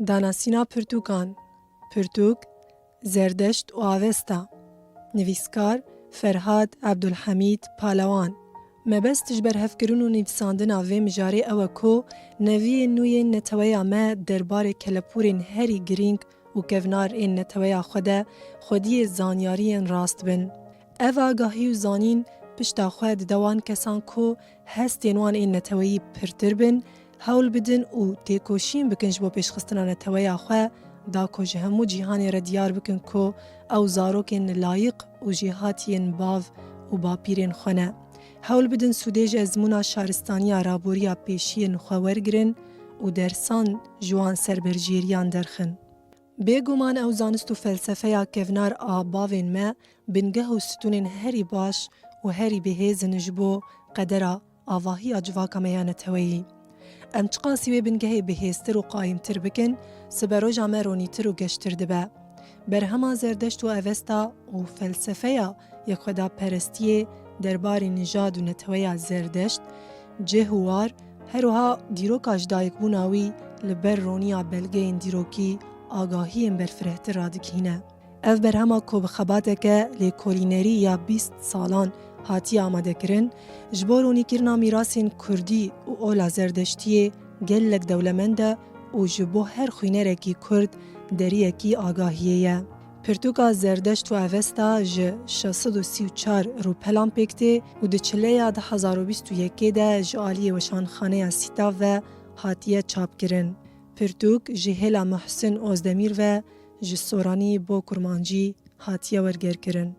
داناسینا پرتوکان پرتوک زردشت و آوستا نویسکار فرهاد عبدالحمید پالوان مبستش بر هفکرون و نویساندن آوه مجاره او کو نوی نوی نتویا ما دربار کلپورین هری گرینگ و کونار این نتویا خودی زانیاری راست بن. او آگاهی و زانین پشتا خود دوان کسان کو هستین وان این نتویی پرتر بن هول بدن و تیکوشین بکنج با پیشخستنا نتویا خو دا کو جهمو جیهانی را دیار بکن کو او زاروکین لایق و جیهاتین باو و باپیرین خونه. هول بدن سودیج ازمونا شارستانی رابوریا پیشین خوارگرن و درسان جوان سربرجیریان درخن. بگومان او زانست و فلسفه یا کونار آباوین ما بنگه و ستونین هری باش و هری بهیزن جبو قدره آواهی اجواکا میانتویی. ام چقاسی و بنگه بهیستر و قایمتر بکن سبرو جامع رونیتر و گشتر دبه. بر هما زردشت و اوستا و فلسفه یا یک خدا پرستیه دربار نژاد و نتویا زردشت جهوار هروها دیروک اجدایک بوناوی لبر رونیا بلگه دیروکی آگاهی برفرهت رادکینه. اف بر هما کو بخباته که لیکولینری یا 20 سالان هاتی آماده کرن جبورونی کرنا میراسین کردی و اولا زردشتیه گلک دولمنده و جبو هر خوینه رکی کرد دریه کی آگاهیه. پرتوکا زردشت و اوستا ج 634 رو پلان پکته و ده چلیه ده 1021 ده جالی وشانخانه سیتا و هاتیه چاپ کرن. پرتوک جهلا محسن اوزدمیر و جسورانی بو کرمانجی هاتیه ورگر کرن.